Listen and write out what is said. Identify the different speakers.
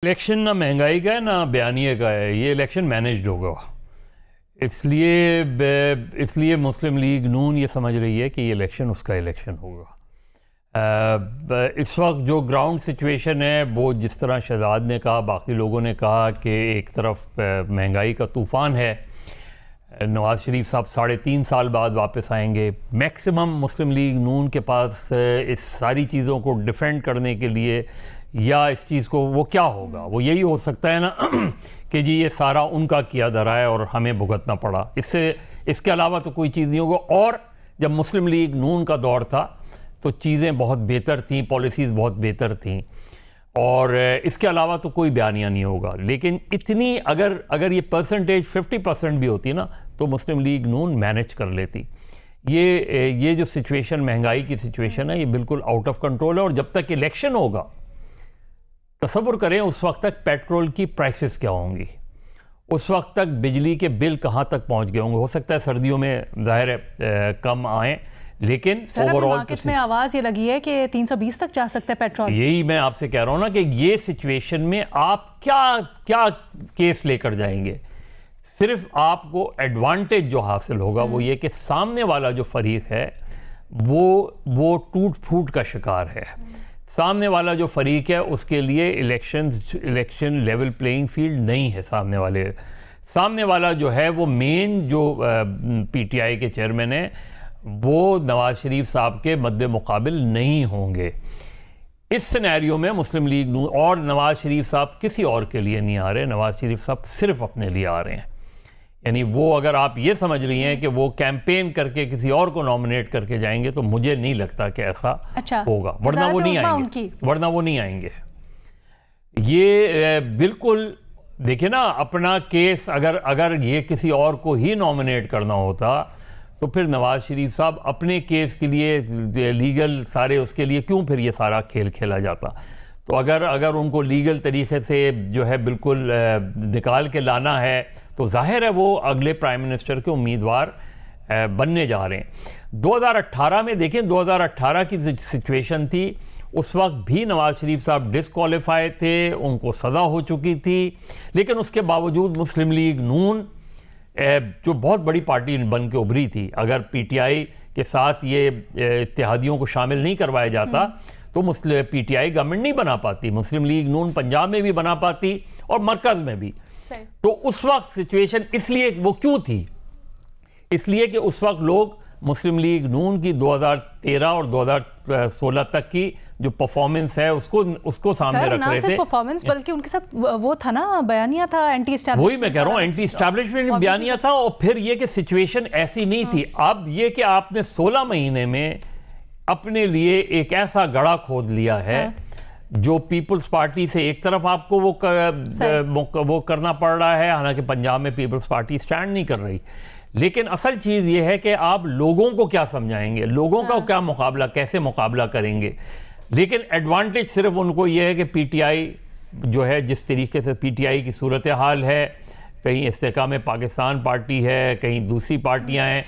Speaker 1: Election ना महंगाई का है ना बयानिए का है, ये इलेक्शन मैनेज्ड होगा। इसलिए मुस्लिम लीग नून ये समझ रही है कि ये इलेक्शन उसका इलेक्शन होगा। इस वक्त जो ग्राउंड सिचुएशन है वो जिस तरह शहजाद ने कहा, बाकी लोगों ने कहा कि एक तरफ महंगाई का तूफ़ान है, नवाज़ शरीफ साहब 3.5 साल बाद वापस आएंगे। मैक्सिमम मुस्लिम लीग नून के पास इस सारी चीज़ों को डिफेंड करने के लिए या इस चीज़ को वो क्या होगा, वो यही हो सकता है ना कि जी ये सारा उनका किया धरा है और हमें भुगतना पड़ा, इसके अलावा तो कोई चीज़ नहीं होगा। और जब मुस्लिम लीग नून का दौर था तो चीज़ें बहुत बेहतर थीं, पॉलिसीज़ बहुत बेहतर थीं और इसके अलावा तो कोई बयानिया नहीं होगा। लेकिन इतनी अगर ये परसेंटेज 50% भी होती ना तो मुस्लिम लीग नून मैनेज कर लेती। ये जो सिचुएशन, महंगाई की सिचुएशन है, ये बिल्कुल आउट ऑफ कंट्रोल है। और जब तक इलेक्शन होगा, तसव्वुर करें उस वक्त तक पेट्रोल की प्राइसेस क्या होंगी, उस वक्त तक बिजली के बिल कहाँ तक पहुँच गए होंगे। हो सकता है सर्दियों में ज़ाहिर है कम आएँ, लेकिन ओवरऑल
Speaker 2: मार्केट में आवाज़ ये लगी है कि 320 तक जा सकता है पेट्रोल।
Speaker 1: यही मैं आपसे कह रहा हूँ ना कि ये सिचुएशन में आप क्या केस लेकर जाएंगे। सिर्फ आपको एडवांटेज जो हासिल होगा वो ये कि सामने वाला जो फरीक है वो टूट फूट का शिकार है। सामने वाला जो फरीक है उसके लिए इलेक्शन लेवल प्लेइंग फील्ड नहीं है। सामने वाला जो है वो मेन जो पीटीआई के चेयरमैन है वो नवाज़ शरीफ साहब के मद्दे मुकाबिल नहीं होंगे। इस सिनेरियो में मुस्लिम लीग नून और नवाज़ शरीफ साहब किसी और के लिए नहीं आ रहे, नवाज़ शरीफ साहब सिर्फ अपने लिए आ रहे हैं। यानी वो अगर आप ये समझ रही हैं कि वो कैंपेन करके किसी और को नॉमिनेट करके जाएंगे तो मुझे नहीं लगता कि ऐसा होगा, वरना वो नहीं आएंगे। ये बिल्कुल देखिए ना, अपना केस अगर ये किसी और को ही नॉमिनेट करना होता तो फिर नवाज़ शरीफ साहब अपने केस के लिए लीगल सारे उसके लिए क्यों फिर ये सारा खेल खेला जाता। तो अगर उनको लीगल तरीके से जो है बिल्कुल निकाल के लाना है तो जाहिर है वो अगले प्राइम मिनिस्टर के उम्मीदवार बनने जा रहे हैं। 2018 में देखें, 2018 की सिचुएशन थी, उस वक्त भी नवाज़ शरीफ साहब डिसक्वालीफाई थे, उनको सज़ा हो चुकी थी, लेकिन उसके बावजूद मुस्लिम लीग नून जो बहुत बड़ी पार्टी बन के उभरी थी, अगर पीटीआई के साथ ये इत्तेहादियों को शामिल नहीं करवाया जाता तो पीटीआई गवर्नमेंट नहीं बना पाती, मुस्लिम लीग नून पंजाब में भी बना पाती और मरकज़ में भी। तो उस वक्त सिचुएशन इसलिए वो क्यों थी, इसलिए कि उस वक्त लोग मुस्लिम लीग नून की 2013 और 2016 तक की जो परफॉर्मेंस है उसको सामने रख रहे थे।
Speaker 2: परफॉर्मेंस बल्कि उनके साथ वो था ना, बयानिया था एंटी एस्टैब्लिशमेंट।
Speaker 1: वही मैं कह रहा हूँ, एंटी एस्टैब्लिशमेंट बयानिया था। और फिर ये कि सिचुएशन ऐसी नहीं थी। अब ये कि आपने 16 महीने में अपने लिए एक ऐसा गड़ा खोद लिया है जो पीपल्स पार्टी से एक तरफ आपको वो करना पड़ रहा है, हालांकि पंजाब में पीपल्स पार्टी स्टैंड नहीं कर रही। लेकिन असल चीज़ ये है कि आप लोगों को क्या समझाएंगे, लोगों का क्या मुकाबला, कैसे मुकाबला करेंगे। लेकिन एडवांटेज सिर्फ उनको ये है कि पीटीआई जो है, जिस तरीके से पीटीआई की सूरत हाल है, कहीं इस्तेकाम पाकिस्तान पार्टी है, कहीं दूसरी पार्टियां हैं,